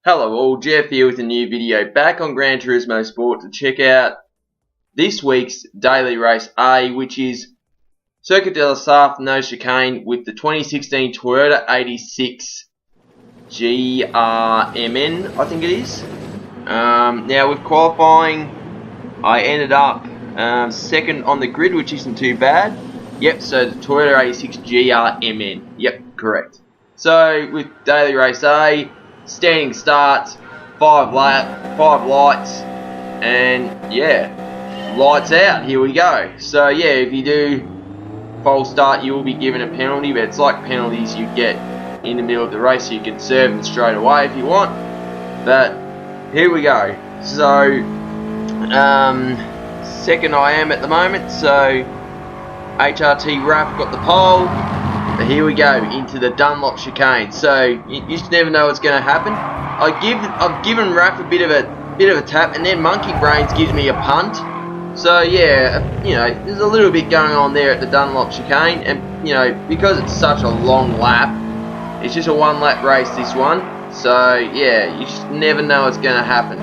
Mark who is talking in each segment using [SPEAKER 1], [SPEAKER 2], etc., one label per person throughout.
[SPEAKER 1] Hello all, Jeff here with a new video back on Gran Turismo Sport to check out this week's daily race A, which is Circuit de la Sarthe no chicane with the 2016 Toyota 86 GRNM, I think it is. Now with qualifying, I ended up second on the grid, which isn't too bad. Yep, so the Toyota 86 GRNM. Yep, correct. So with daily race A, standing starts, 5 lights, and yeah, lights out, here we go. So yeah, if you do false start, you will be given a penalty, but it's like penalties you get in the middle of the race, so you can serve them straight away if you want. But here we go. So second I am at the moment, so HRT Raf got the pole. But here we go into the Dunlop chicane. So you just never know what's going to happen. I've given Raf a bit of a tap, and then Monkey Brains gives me a punt. So yeah, you know, there's a little bit going on there at the Dunlop chicane, and you know, because it's such a long lap, it's just a 1 lap race, this one. So yeah, you just never know what's going to happen.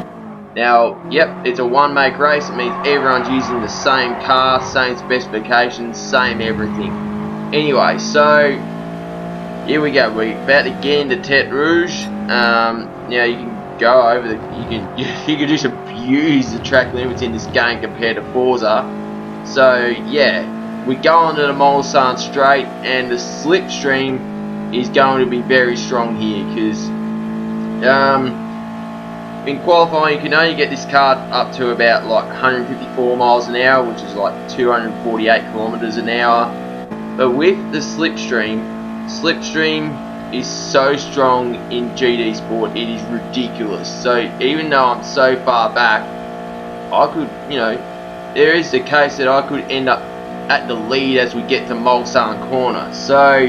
[SPEAKER 1] Now, yep, it's a 1 make race. It means everyone's using the same car, same specifications, same everything. Anyway, so here we go. We're about to get into Tête Rouge. Now you can go over the, you can just abuse the track limits in this game compared to Forza. So yeah, we go onto the Mulsanne straight, and the slipstream is going to be very strong here because in qualifying you can only get this car up to about like 154 miles an hour, which is like 248 kilometers an hour. But with the Slipstream is so strong in GD Sport, it is ridiculous. So even though I'm so far back, I could, you know, there is the case that I could end up at the lead as we get to Mulsanne corner. So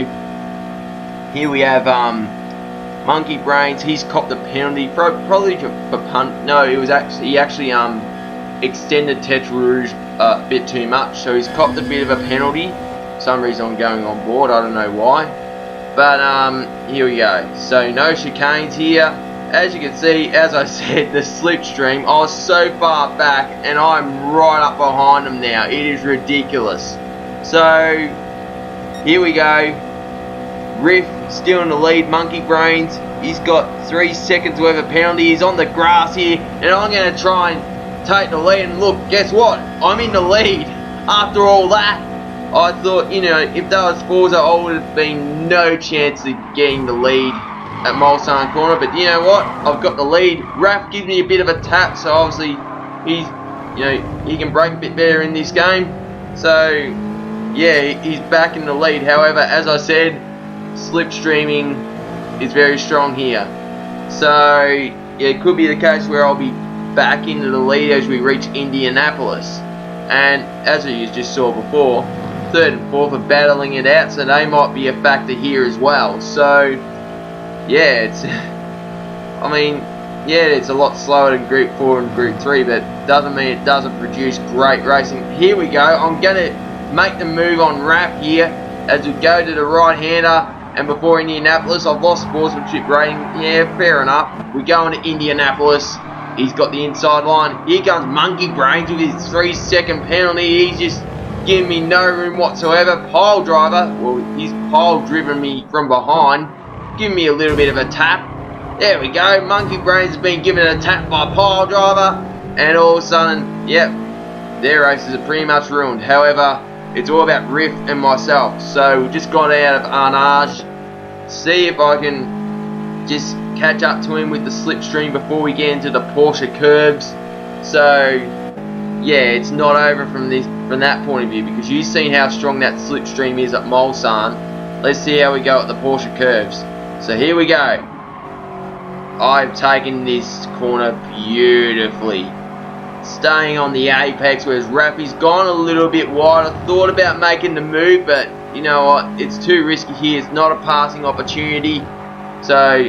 [SPEAKER 1] here we have Monkey Brains. He's copped the penalty probably for punt. No, it was actually he extended Tête Rouge a bit too much, so he's copped a bit of a penalty. For some reason I'm going on board, I don't know why. But here we go. So no chicanes here. As you can see, as I said, the slipstream, I was so far back and I'm right up behind them now. It is ridiculous. So here we go. Riff still in the lead. Monkey Brains, he's got 3 seconds worth of penalty. He's on the grass here, and I'm going to try and take the lead. And look, guess what? I'm in the lead after all that. I thought, you know, if that was Forza, I would have been no chance of getting the lead at Mulsanne corner. But you know what? I've got the lead. Raf gives me a bit of a tap, so obviously he's, you know, he can brake a bit better in this game. So yeah, he's back in the lead. However, as I said, slipstreaming is very strong here. So yeah, it could be the case where I'll be back into the lead as we reach Indianapolis. And as you just saw before, 3rd and 4th are battling it out, so they might be a factor here as well. So yeah, it's I mean, yeah, it's a lot slower than Group 4 and Group 3, but doesn't mean it doesn't produce great racing. Here we go. I'm gonna make the move on Raf here as we go to the right-hander. And before Indianapolis, I've lost sportsmanship rating. Yeah, fair enough. We go into Indianapolis. He's got the inside line. Here comes Monkey Brains with his 3-second penalty. He's just giving me no room whatsoever. Pile driver, well, he's pile driven me from behind, giving me a little bit of a tap. There we go. Monkey Brains has been given a tap by pile driver, and all of a sudden, yep, their races are pretty much ruined. However, it's all about Riff and myself. So we've just got out of Arnage. See if I can just catch up to him with the slipstream before we get into the Porsche curves. So yeah, it's not over from that point of view, because you've seen how strong that slipstream is at Mulsanne. Let's see how we go at the Porsche curves. So here we go. I've taken this corner beautifully, staying on the apex, whereas Raffy's gone a little bit wide. I thought about making the move, but you know what, it's too risky here. It's not a passing opportunity. So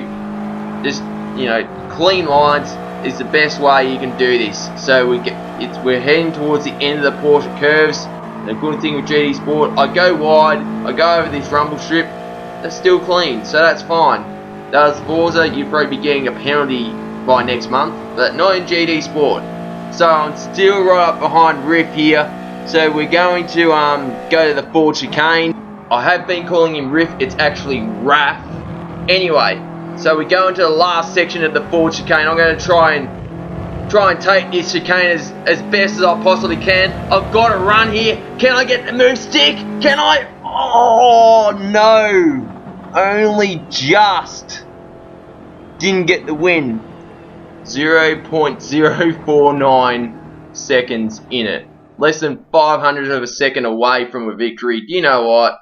[SPEAKER 1] just, you know, clean lines is the best way you can do this. So we're heading towards the end of the Porsche curves. The good thing with GD Sport, I go wide, I go over this rumble strip, that's still clean, so that's fine. Does Forza, you'd probably be getting a penalty by next month, but not in GD Sport. So I'm still right up behind Riff here. So we're going to go to the Ford chicane. I have been calling him Riff, it's actually Raff. Anyway, so we go into the last section of the Ford chicane. I'm going to try and take this chicane as best as I possibly can. I've got to run here. Can I get the move stick? Can I? Oh no, only just. Didn't get the win. 0.049 seconds in it. Less than 500 of a second away from a victory. Do you know what?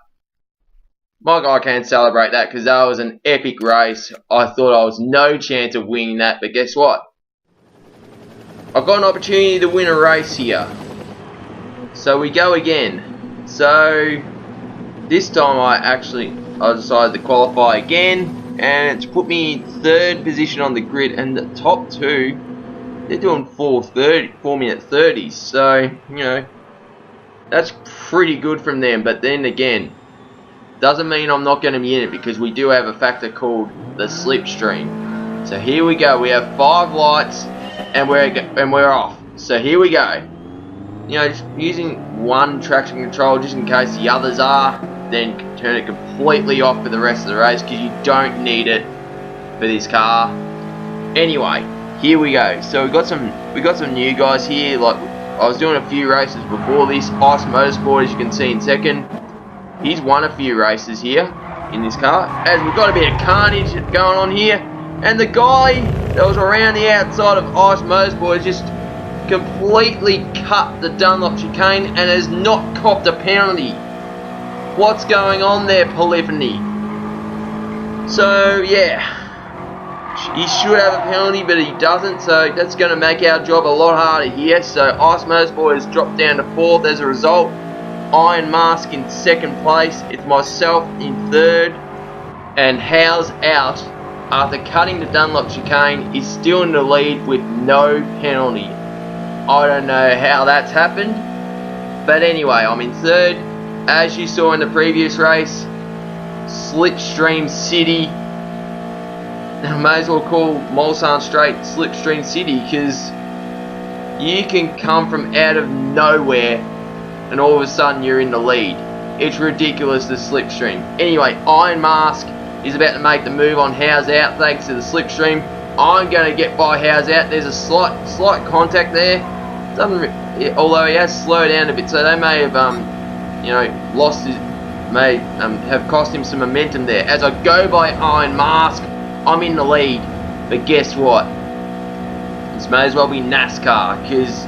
[SPEAKER 1] My guy can't celebrate that because that was an epic race. I thought I was no chance of winning that, but guess what? I've got an opportunity to win a race here. So we go again. So this time I decided to qualify again. And it's put me in 3rd position on the grid, and the top 2, they're doing 4 minute 30s, so you know that's pretty good from them. But then again, doesn't mean I'm not going to be in it, because we do have a factor called the slipstream. So here we go. We have 5 lights, and we're off. So here we go. You know, just using one traction control just in case the others are. Then turn it completely off for the rest of the race because you don't need it for this car. Anyway, here we go. So we got some new guys here. Like I was doing a few races before this. Ice Motorsport, as you can see in second. He's won a few races here in this car. As we've got a bit of carnage going on here, and the guy that was around the outside of Ice Motorsport has just completely cut the Dunlop chicane and has not copped a penalty. What's going on there, Polyphony? So, yeah. He should have a penalty, but he doesn't, so that's going to make our job a lot harder here. So, Ice Motorsport has dropped down to 4th as a result. Iron Mask in 2nd place. It's myself in 3rd. And How's out, after cutting the Dunlop chicane, is still in the lead with no penalty. I don't know how that's happened. But anyway, I'm in 3rd. As you saw in the previous race, Slipstream City. I may as well call Mulsanne Straight Slipstream City, because you can come from out of nowhere and all of a sudden you're in the lead. It's ridiculous, the Slipstream. Anyway, Iron Mask is about to make the move on How's out thanks to the Slipstream. I'm going to get by How's out. There's a slight contact there. Although he has slowed down a bit, so they may have you know, may have cost him some momentum there. As I go by Iron Mask, I'm in the lead. But guess what? This may as well be NASCAR, because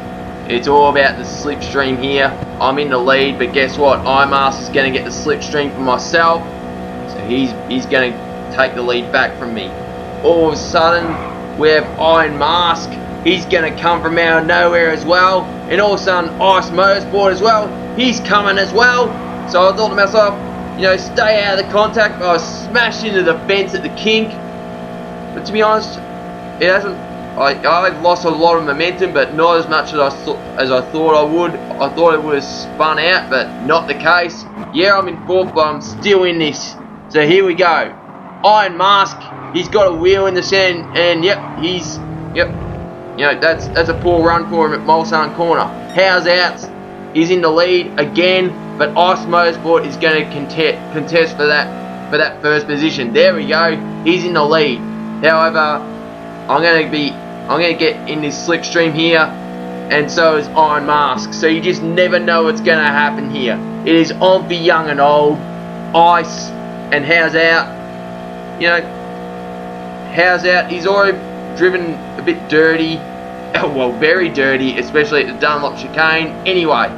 [SPEAKER 1] it's all about the slipstream here. I'm in the lead, but guess what? Iron Mask is going to get the slipstream for myself. So he's going to take the lead back from me. All of a sudden, we have Iron Mask. He's going to come from out of nowhere as well. And all of a sudden, Ice Motorsport as well. He's coming as well. So I thought to myself, you know, stay out of the contact. I smashed into the fence at the kink. But to be honest, it hasn't. I've lost a lot of momentum, but not as much as I thought I would. I thought it would have spun out, but not the case. Yeah, I'm in 4th, but I'm still in this. So here we go. Iron Mask. He's got a wheel in the sand, and yep. You know, that's a poor run for him at Mulsanne Corner. How's out? He's in the lead again, but Ice Motorsport is going to contest for that 1st position. There we go. He's in the lead. However, I'm going to get in this slipstream here, and so is Iron Mask. So you just never know what's going to happen here. It is on for young and old. Ice and How's out. You know, How's out. He's already driven a bit dirty. Well, very dirty, especially at the Dunlop chicane. Anyway,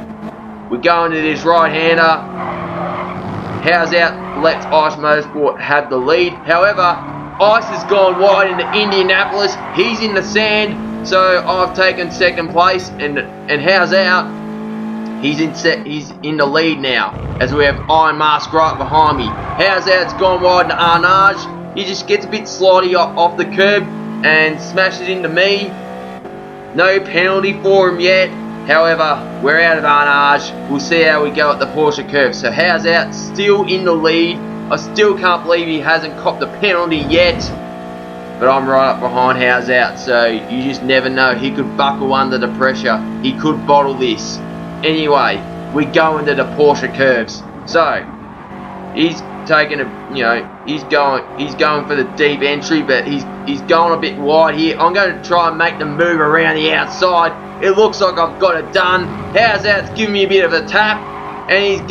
[SPEAKER 1] we're going to this right-hander. How's out lets Ice Motorsport have the lead. However, Ice has gone wide into Indianapolis. He's in the sand, so I've taken 2nd place. And How's out? He's in the lead now, as we have Iron Mask right behind me. How's out's gone wide into Arnage. He just gets a bit slidey off the curb and smashes into me. No penalty for him yet. However, we're out of Arnage. We'll see how we go at the Porsche curve. So How's out still in the lead. I still can't believe he hasn't copped the penalty yet. but I'm right up behind How's Out, so you just never know. He could buckle under the pressure. He could bottle this. Anyway, we go into the Porsche curves. So he's taking a, he's going for the deep entry, but he's going a bit wide here. I'm going to try and make the move around the outside. It looks like I've got it done. How's Out's giving me a bit of a tap, and he's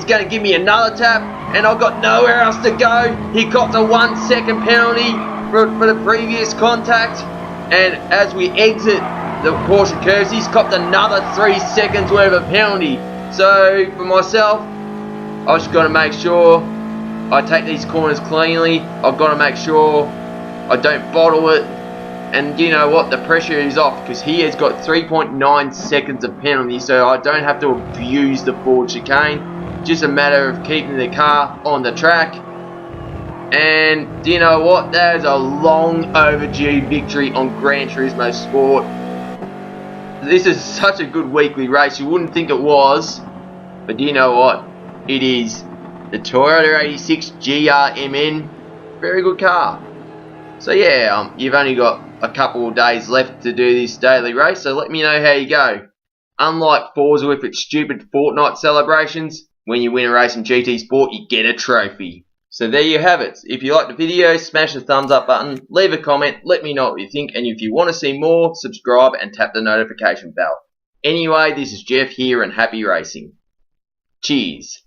[SPEAKER 1] going to give me another tap, and I've got nowhere else to go. He copped a 1 second penalty for the previous contact, and as we exit the Porsche curves, he's copped another 3 seconds worth of penalty. So for myself, I've just got to make sure I take these corners cleanly. I've got to make sure I don't bottle it. And you know what? The pressure is off because he has got 3.9 seconds of penalty, so I don't have to abuse the forward chicane. Just a matter of keeping the car on the track. And do you know what? That is a long overdue victory on Gran Turismo Sport. This is such a good weekly race. You wouldn't think it was, but do you know what? It is the Toyota 86 GRNM. Very good car. So yeah, you've only got a couple of days left to do this daily race, so let me know how you go. Unlike Forza with its stupid Fortnite celebrations, when you win a race in GT Sport, you get a trophy. So there you have it. If you liked the video, smash the thumbs up button, leave a comment, let me know what you think, and if you want to see more, subscribe and tap the notification bell. Anyway, this is Jeff here, and happy racing. Cheers.